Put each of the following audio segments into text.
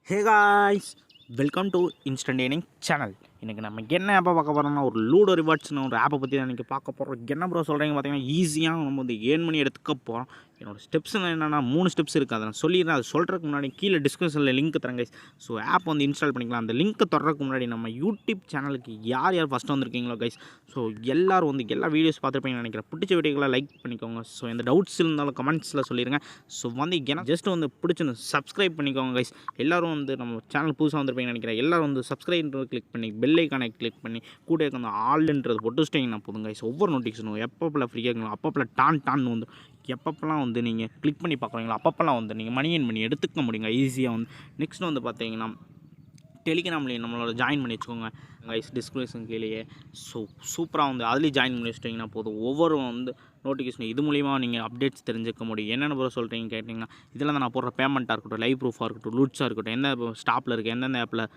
Hey guys, welcome to instant earning channel. இன்றைக்கி நம்ம என்ன ஆப்பை பார்க்க போகிறோம்னா ஒரு லூடோ ரிவார்ட்ஸ்னு ஒரு ஆப்பை பற்றி தான் இன்றைக்கி பார்க்க போகிறோம். என்ன ப்ரோ சொல்கிறீங்க பார்த்தீங்கன்னா ஈஸியாக நம்ம வந்து ஏர்ன் பண்ணி எடுத்துக்க போகிறோம். என்னோடய ஸ்டெப்ஸ் என்னென்னா 3 ஸ்டெப்ஸ் இருக்குது. அதை நான் சொல்லிடுறேன். அது சொல்கிறதுக்கு முன்னாடி கீழே டிஸ்கிரிப்ஷனில் லிங்க் தரேன் கைஸ். ஸோ ஆப் வந்து இன்ஸ்டால் பண்ணிக்கலாம். அந்த லிங்க்கை தொடறதுக்கு முன்னாடி நம்ம யூடியூப் சேனலுக்கு யார் ஃபஸ்ட்டு வந்திருக்கீங்களோ கைஸ், ஸோ எல்லோரும் வந்து எல்லா வீடியோஸ் பார்த்துருப்பீங்கன்னு நினைக்கிறேன். பிடிச்ச வீடியோக்களை லைக் பண்ணிக்கோங்க. ஸோ எந்த டவுட்ஸ் இருந்தாலும் கமெண்ட்ஸில் சொல்லிடுங்க. ஸோ வந்து ஏன்னா ஜஸ்ட் வந்து பிடிச்சிருந்து சப்ஸ்கிரைப் பண்ணிக்கோங்க கைஸ். எல்லோரும் வந்து நம்ம சேனல் புதுசாக வந்திருப்பீங்கன்னு நினைக்கிறேன். எல்லோரும் வந்து சப்ஸ்கிரைப்ன்றது கிளிக் பண்ணி பெல் ஐக்கானை கிளிக் பண்ணி கூட இருக்க அந்த ஆல்ன்றது போட்டு வச்சிட்டிங்கன்னா போதும் கைஸ். ஒவ்வொரு நோட்டிஃபிகேஷனும் எப்பப்பெல்லாம் ஃப்ரீயாக இருக்கலாம் அப்பப்பெல்லாம் டான் வந்து எப்பப்பெல்லாம் வந்து நீங்கள் கிளிக் பண்ணி பார்க்குறீங்களோ அப்பப்பெல்லாம் வந்து நீங்கள் மணி ஏர்ன் பண்ணி எடுத்துக்க முடியுங்க ஈஸியாக வந்து. நெக்ஸ்ட் வந்து பார்த்தீங்கன்னா டெலிகிராம்லேயும் நம்மளோட ஜாயின் பண்ணி வச்சுக்கோங்க கைஸ், டிஸ்கிரிப்ஷன் கீழேயே. ஸோ சூப்பராக வந்து அதுலேயும் ஜாயின் பண்ணி வச்சிட்டிங்கன்னா போதும். ஒவ்வொரு வந்து நோட்டிஃபிகேஷன் இது மூலிமா நீங்கள் அப்டேட்ஸ் தெரிஞ்சுக்க முடியும். என்னென்ன ப்ரோ சொல்கிறீங்க கேட்டிங்கன்னா இதில் தான் நான் போடுற பேமெண்ட்டாக இருக்கட்டும், லைவ் ப்ரூஃபாக இருக்கட்டும், லூட்ஸாக இருக்கட்டும், எந்த ஸ்டாப்பில் இருக்குது, எந்தெந்த ஆப்பில்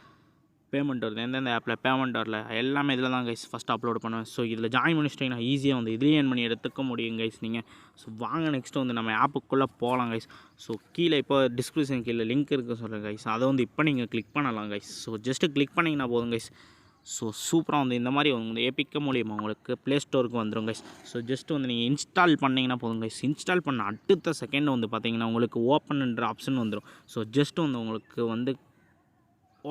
பேமெண்ட் வருது, எந்தெந்த ஆப்பில் பேமெண்ட் வரல, எல்லாமே இதில் தான் கைஸ் ஃபஸ்ட் அப்லோட் பண்ணுவேன். ஸோ இதில் ஜாயின் பண்ணி வச்சிட்டிங்கன்னா ஈஸியாக வந்து இதுலேயே ஏர்ன் பண்ணி எடுத்துக்க முடியும் கைஸ் நீங்கள். ஸோ வாங்க நெக்ஸ்ட்டு வந்து நம்ம ஆப்புக்குள்ளே போகலாம் கைஸ். ஸோ கீழே இப்போ டிஸ்கிரிப்ஷன் கீழே லிங்க் இருக்குது சொல்கிறேன் கைஸ். அதை வந்து இப்போ நீங்கள் கிளிக் பண்ணலாம் கைஸ். ஸோ ஜஸ்ட்டு கிளிக் பண்ணிங்கன்னா போதும் கைஸ். ஸோ சூப்பராக வந்து இந்த மாதிரி வந்து ஏபிக்க மூலியமாக உங்களுக்கு ப்ளே ஸ்டோருக்கு வந்துடும் கைஸ். ஸோ ஜஸ்ட்டு வந்து நீங்கள் இன்ஸ்டால் பண்ணிங்கன்னா போதும் கைஸ். இன்ஸ்டால் பண்ண அடுத்த செகண்ட் வந்து பார்த்தீங்கன்னா உங்களுக்கு ஓப்பன்ன்ற ஆப்ஷன் வந்துடும். ஸோ ஜஸ்ட்டு வந்து உங்களுக்கு வந்து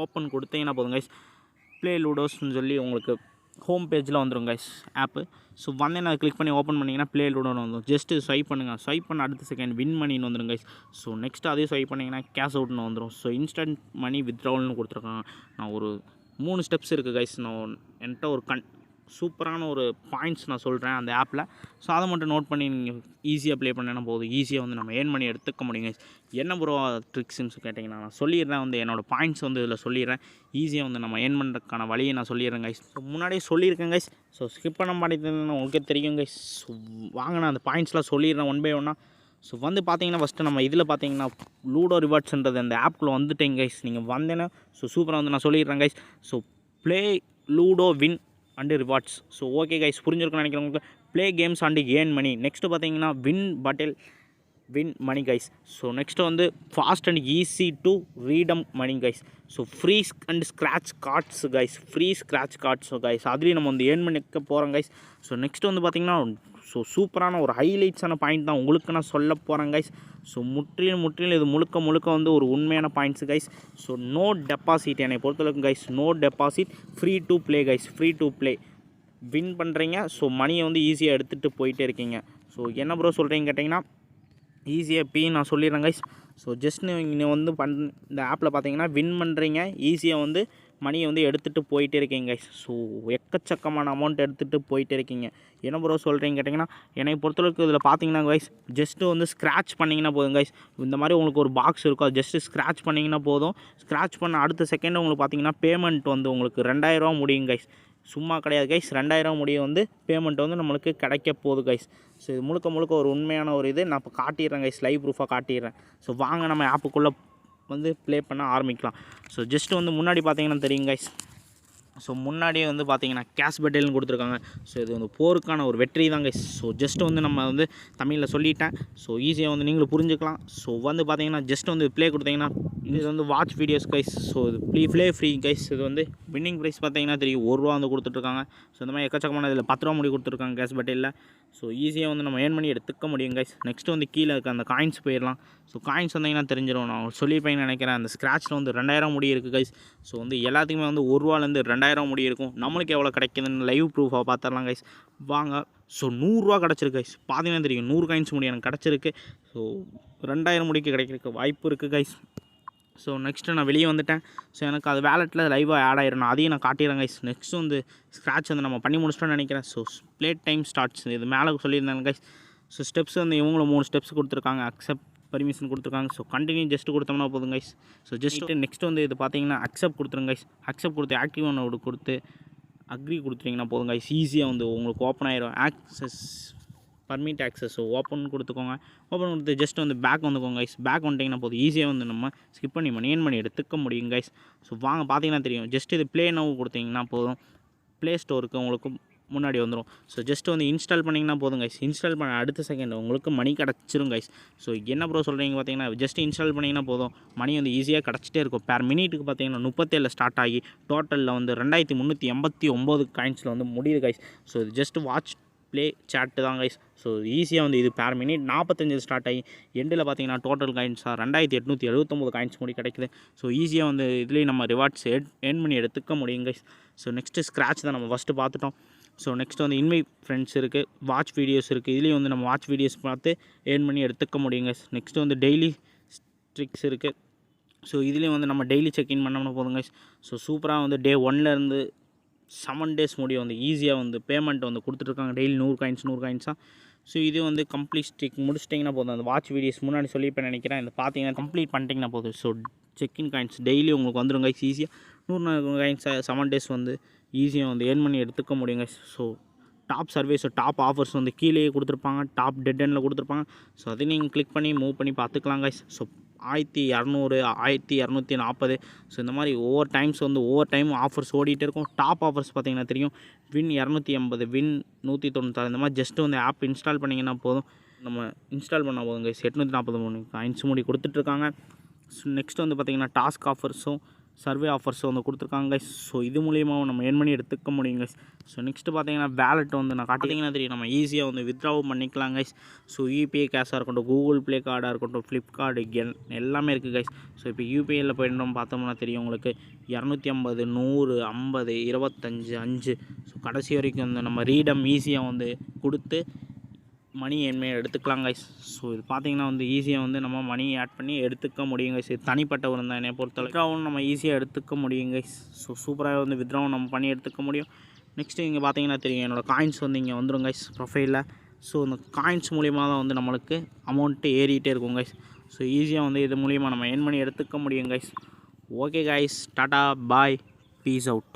ஓப்பன் கொடுத்தீங்கன்னா போதும் கைஸ். ப்ளே லூடோஸ்ன்னு சொல்லி உங்களுக்கு ஹோம் பேஜில் வந்துடும் கைஸ் ஆப்பு. ஸோ வந்து நான் கிளிக் பண்ணி ஓப்பன் பண்ணிங்கன்னா ப்ளே லூடோன்னு வந்துடும். ஜஸ்ட்டு ஸ்வைப் பண்ணுங்கள். ஸ்வைப் பண்ண அடுத்த செகண்ட் வின் மணின்னு வந்துடும் கைஸ். ஸோ நெக்ஸ்ட்டு அதே ஸ்வைப் பண்ணிங்கன்னா கேஷ் அவுட்னு வந்துடும். ஸோ இன்ஸ்டன்ட் மணி வித்ட்ராவல்னு கொடுத்துருக்காங்க. நான் ஒரு 3 ஸ்டெப்ஸ் இருக்குது கைஸ். நான் என்கிட்ட ஒரு சூப்பரான ஒரு பாயிண்ட்ஸ் நான் சொல்கிறேன் அந்த ஆப்பில். ஸோ அதை மட்டும் நோட் பண்ணி நீங்கள் ஈஸியாக ப்ளே பண்ணேன்னா போதும். ஈஸியாக வந்து நம்ம ஏர்ன் பண்ணி எடுத்துக்க முடியுங்க. என்ன ப்ரோ ட்ரிக்ஸ்ன்னு கேட்டிங்கன்னா நான் சொல்லிடுறேன். வந்து என்னோடய பாயிண்ட்ஸ் வந்து இதில் சொல்லிடுறேன். ஈஸியாக வந்து நம்ம ஏர்ன் பண்ணுறதுக்கான வழியை நான் சொல்லிடுறேன் கைஸ். ஸோ முன்னாடியே சொல்லியிருக்கேன் கைஸ். ஸோ ஸ்கிப் பண்ண மாட்டேங்குதுன்னு உங்களுக்கே தெரியும் கைஸ். ஸோ வாங்க நான் அந்த பாயிண்ட்ஸ்லாம் சொல்லிடுறேன் ஒன் பை ஒன்னாக. ஸோ வந்து பார்த்தீங்கன்னா ஃபஸ்ட்டு நம்ம இதில் பார்த்தீங்கன்னா லூடோ ரிவார்ட்ஸ்ன்றது அந்த ஆப்புக்குள்ளே வந்துட்டேங்க கைஸ். நீங்கள் வந்தேன்னா ஸோ சூப்பராக வந்து நான் சொல்லிடுறேன் guys. So play Ludo win and rewards. So okay guys, புரிஞ்சிருக்குன்னு நினைக்கிறேன் உங்களுக்கு. Play games and earn money. Next பார்த்தீங்கன்னா win money guys. So next வந்து fast and easy to redeem money guys. So free and scratch cards guys. Free scratch cards guys. அதுலேயும் நம்ம வந்து earn பண்ணிக்க போகிறோம் கைஸ். ஸோ நெக்ஸ்ட்டு வந்து பார்த்திங்கன்னா so சூப்பரான ஒரு ஹைலைட்ஸான பாயிண்ட் தான் உங்களுக்கு நான் சொல்ல போகிறேன் கைஸ். ஸோ முற்றிலும் இது முழுக்க வந்து ஒரு உண்மையான points guys. So no deposit என்னை பொறுத்தளவுக்கு guys. No deposit, free to play guys. Free to play win பண்ணுறீங்க. ஸோ மணியை வந்து ஈஸியாக எடுத்துகிட்டு போயிட்டே இருக்கீங்க. ஸோ என்ன ப்ரோ சொல்கிறீங்க கேட்டிங்கன்னா ஈஸியாக பி நான் சொல்லிடுறேன் கைஸ். ஸோ ஜஸ்ட் நீங்கள் வந்து இந்த ஆப்பில் பார்த்தீங்கன்னா வின் பண்ணுறீங்க. ஈஸியாக வந்து மணியை வந்து எடுத்துகிட்டு போயிட்டே இருக்கீங்க கைஸ். ஸோ எக்கச்சக்கமான அமௌண்ட் எடுத்துகிட்டு போயிட்டே இருக்கீங்க. என்ன ப்ரோ சொல்கிறீங்க கேட்டிங்கன்னா என்னை பொறுத்தளவுக்கு இதில் பார்த்தீங்கன்னா கைஸ் ஜஸ்ட்டு வந்து ஸ்க்ராட்ச் பண்ணிங்கன்னா போதும் கைஸ். இந்த மாதிரி உங்களுக்கு ஒரு பாக்ஸ் இருக்கும். அது ஜஸ்ட்டு ஸ்க்ராட்ச் பண்ணிங்கன்னா போதும். ஸ்க்ராட்ச் பண்ண அடுத்த செகண்ட் உங்களுக்கு பார்த்தீங்கன்னா பேமெண்ட் வந்து உங்களுக்கு 2000 முடியும் கைஸ். சும்மா கிடையாது கைஸ். 2000 முடிய வந்து பேமெண்ட் வந்து நம்மளுக்கு கிடைக்க போகுது கைஸ். ஸோ இது முழுக்க ஒரு உண்மையான ஒரு இது நான் இப்போ காட்டிடுறேன் கைஸ். லைவ் ப்ரூஃபாக காட்டிடுறேன். ஸோ வாங்க நம்ம ஆப்புக்குள்ளே வந்து ப்ளே பண்ண ஆரம்பிக்கலாம். ஸோ ஜஸ்ட்டு வந்து முன்னாடி பார்த்தீங்கன்னா தெரியும் கைஸ். ஸோ முன்னாடியே வந்து பார்த்தீங்கன்னா கேஷ் பெட்டல்னு கொடுத்துருக்காங்க. ஸோ இது வந்து போருக்கான ஒரு வெற்றி தான் கைஸ். ஸோ ஜஸ்ட்டு வந்து நம்ம வந்து தமிழில் சொல்லிட்டேன். ஸோ ஈஸியாக வந்து நீங்களும் புரிஞ்சுக்கலாம். ஸோ வந்து பார்த்தீங்கன்னா ஜஸ்ட் வந்து ப்ளே கொடுத்தீங்கன்னா இது வந்து வாட்ச் வீடியோஸ் கைஸ். ஸோ இது ப்ளே ஃப்ரீ கைஸ். இது வந்து வின்னிங் ப்ரைஸ் பார்த்தீங்கன்னா தெரியும் ₹1 வந்து கொடுத்துட்ருக்காங்க. ஸோ இந்த மாதிரி எக்கச்சக்கமான இதில் ₹10 முடி கொடுத்துருக்காங்க கேஷ் பெட்டலில். ஸோ ஈஸியாக வந்து நம்ம ஏர்ன் பண்ணி எடுத்துக்க முடியும் கைஸ். நெக்ஸ்ட்டு வந்து கீழே இருக்க அந்த காயின்ஸ் போயிடலாம். ஸோ காயின்ஸ் வந்தீங்கன்னா தெரிஞ்சிடும். நான் சொல்லியிருப்பேன்னு நினைக்கிறேன். அந்த ஸ்க்ராட்சில் வந்து 2000 முடி இருக்குது கைஸ். ஸோ வந்து எல்லாத்துக்குமே வந்து ₹1 2000 முடி இருக்கும். நம்மளுக்கு எவ்வளோ கிடைக்குதுன்னு லைவ் ப்ரூஃபாக பார்த்துடலாம் கைஸ். வாங்க. ஸோ ₹100 கிடச்சிருக்கு கைஸ். பார்த்தீங்கன்னா தெரியும் 100 காயின்ஸ் முடி எனக்கு கிடச்சிருக்கு. ஸோ 2000 முடிக்கு கிடைக்கிறதுக்கு வாய்ப்பு இருக்குது கைஸ். ஸோ நெக்ஸ்ட்டு நான் வெளியே வந்துட்டேன். ஸோ எனக்கு அது வேலெட்டில் லைவாக ஆட் ஆயிரும். நான் அதையும் நான் காட்டிடுறேன் கைஸ். நெக்ஸ்ட்டு வந்து ஸ்க்ராட்ச் வந்து நம்ம பண்ணி முடிச்சிட்டோன்னு நினைக்கிறேன். ஸோ ப்ளே டைம் ஸ்டார்ட்ஸ் இது மேலே சொல்லியிருந்தாங்க கைஸ். ஸோ ஸ்டெப்ஸ் வந்து இவங்களும் 3 ஸ்டெப்ஸ் கொடுத்துருக்காங்க. அக்செப்ட் பர்மிஷன் கொடுத்துருக்காங்க. ஸோ கண்டினியூ ஜஸ்ட் கொடுத்தோம்னா போதும் கைஸ். ஸோ ஜஸ்ட்டு நெக்ஸ்ட் வந்து இது பார்த்தீங்கன்னா அக்செப்ட் கொடுத்துருங்க கைஸ். அக்செப்ட் கொடுத்து ஆக்டிவ் ஒன்று கொடுத்து அக்ரி கொடுத்துட்டிங்கன்னா போதும் கைஸ். ஈஸியாக வந்து உங்களுக்கு ஓப்பன் ஆயிரும். Access permit access. So open கொடுத்துக்கோங்க. ஓப்பன் கொடுத்து ஜஸ்ட் வந்து பேக் வந்துக்கோங்க கைஸ். பேக் வந்துட்டிங்கன்னா போதும் ஈஸியாக வந்து நம்ம ஸ்கிப் பண்ணி ஏர்ன் பண்ணி எடுத்துக்க முடியும் கைஸ். ஸோ வாங்க பார்த்தீங்கன்னா தெரியும். ஜஸ்ட் இது ப்ளே நவ் கொடுத்தீங்கன்னா போதும் ப்ளே ஸ்டோருக்கு உங்களுக்கு முன்னாடி வந்துடும். ஸோ ஜஸ்ட் வந்து இன்ஸ்டால் பண்ணிங்கன்னா போதும் கைஸ். இன்ஸ்டால் பண்ண அடுத்த செகண்ட் உங்களுக்கு மணி கிடச்சிரும் கைஸ். ஸோ என்ன ப்ரோ சொல்கிறீங்க பார்த்தீங்கன்னா, ஜஸ்ட் இன்ஸ்டால் பண்ணிங்கன்னா போதும் மணி வந்து ஈஸியாக கிடச்சிட்டே இருக்கும். பேர் மினிட்டுக்கு பார்த்தீங்கன்னா 37 ஸ்டார்ட் ஆகி டோட்டலில் வந்து 2389 காயின்ஸில் வந்து முடியுது கைஸ். ஸோ இது ஜஸ்ட் வாட்ச் ப்ளே சேட்டு தான் கைஸ். ஸோ ஈஸியாக வந்து இது பேர் மினிட் 45 ஸ்டார்ட் ஆகி எண்டில் பார்த்தீங்கன்னா டோட்டல் காயின்ஸாக 2879 காயின்ஸ் முடி கிடைக்குது. ஸோ ஈஸியாக வந்து இதுலேயும் நம்ம ரிவார்ட்ஸ் ஏர்ன் பண்ணி எடுத்துக்க முடியும் கைஸ். ஸோ நெக்ஸ்ட்டு ஸ்க்ராட்ச் தான் நம்ம ஃபஸ்ட்டு பார்த்துட்டோம். ஸோ நெக்ஸ்ட் வந்து இன்வைட் ஃப்ரெண்ட்ஸ் இருக்குது, வாட்ச் வீடியோஸ் இருக்குது. இதுலேயும் வந்து நம்ம வாட்ச் வீடியோஸ் பார்த்து ஏர்ன் பண்ணி எடுத்துக்க முடியுங்க. நெக்ஸ்ட்டு வந்து டெய்லி ஸ்ட்ரிக்ஸ் இருக்குது. ஸோ இதுலேயும் வந்து நம்ம டெய்லி செக்இன் பண்ணோம்னா போதுங்க. ஸோ சூப்பராக வந்து டே 1லேருந்து 7 டேஸ் முடியும் வந்து ஈஸியாக வந்து பேமெண்ட் வந்து கொடுத்துட்ருக்காங்க. டெய்லி 100 காயின்ஸாக. ஸோ இது வந்து கம்ப்ளீட் ஸ்ட்ரிக் முடிச்சிட்டிங்கன்னா போதும். அந்த வாட்ச் வீடியோஸ் முன்னாடி சொல்லிப்பேன் நினைக்கிறேன். இந்த பார்த்தீங்கன்னா கம்ப்ளீட் பண்ணிட்டீங்கன்னா போதும். ஸோ செக்இன் காயின்ஸ் டெய்லி உங்களுக்கு வந்துடும் கைஸ். ஈஸியாக 100 காயின்ஸை 7 டேஸ் வந்து ஈஸியாக வந்து ஏர்ன் பண்ணி எடுத்துக்க முடியுங்க. So top service top offers வந்து கீழேயே கொடுத்துருப்பாங்க, டாப் டெட் எண்டில் கொடுத்துருப்பாங்க. ஸோ அதை நீங்கள் கிளிக் பண்ணி மூவ் பண்ணி பார்த்துக்கலாம் கைஸ். ஸோ 1200 1240. ஸோ இந்த மாதிரி ஒவ்வொரு டைம் ஆஃபர்ஸ் ஓடிட்டே இருக்கும். டாப் ஆஃபர்ஸ் பார்த்தீங்கன்னா தெரியும். Win 280, win 196. இந்த மாதிரி ஜஸ்ட்டு வந்து ஆப் இன்ஸ்டால் பண்ணிங்கன்னா போதும். நம்ம இன்ஸ்டால் பண்ணால் போதும் கைஸ். 843 காயின்ஸ் முடி கொடுத்துட்ருக்காங்க. ஸோ நெக்ஸ்ட் வந்து பார்த்திங்கன்னா டாஸ்க் ஆஃபர்ஸும் சர்வே ஆஃபர்ஸும் வந்து கொடுத்துருக்காங்க கைஸ். ஸோ இது மூலியமாக நம்ம ஏர்ன் பண்ணி எடுத்துக்க முடியும் கைஸ். ஸோ நெக்ஸ்ட்டு பார்த்தீங்கன்னா வேலெட் வந்து நான் காட்டிங்கன்னா தெரியும். நம்ம ஈஸியாக வந்து வித்ட்ராவும் பண்ணிக்கலாம் கைஸ். ஸோ யூபிஐ கேஷாக இருக்கட்டும், கூகுள் ப்ளே கார்டாக இருக்கட்டும், ஃப்ளிப்கார்டு எல்லாமே இருக்குது கைஸ். ஸோ இப்போ யூபிஐயில் போய்ட்டு பார்த்தோம்னா தெரியும் உங்களுக்கு 250, 100, 50, 25, 5. ஸோ கடைசி வரைக்கும் வந்து நம்ம ரீடம் ஈஸியாக வந்து கொடுத்து மணி என்மே எடுத்துக்கலாம் கைஸ். ஸோ இது பார்த்தீங்கன்னா வந்து ஈஸியாக வந்து நம்ம மணி ஆட் பண்ணி எடுத்துக்க முடியும் கைஸ். இது தனிப்பட்ட ஒரு தான் என்னை பொறுத்தவரை. வித்ட்ராவும் நம்ம ஈஸியாக எடுத்துக்க முடியும் கைஸ். ஸோ சூப்பராக வந்து வித்ட்ராவும் நம்ம பண்ணி எடுத்துக்க முடியும். நெக்ஸ்ட்டு இங்கே பார்த்தீங்கன்னா தெரியும் என்னோடய காயின்ஸ் வந்து இங்கே வந்துடும் கைஸ் ப்ரொஃபைலில். ஸோ இந்த காயின்ஸ் மூலிமா தான் வந்து நம்மளுக்கு அமௌண்ட்டு ஏறிட்டே இருக்கும் கைஸ். ஸோ ஈஸியாக வந்து இது மூலிமா நம்ம ஏர்ன் பண்ணி எடுத்துக்க முடியும் கைஸ். ஓகே கைஸ், டாட்டா பாய், பீஸ் அவுட்.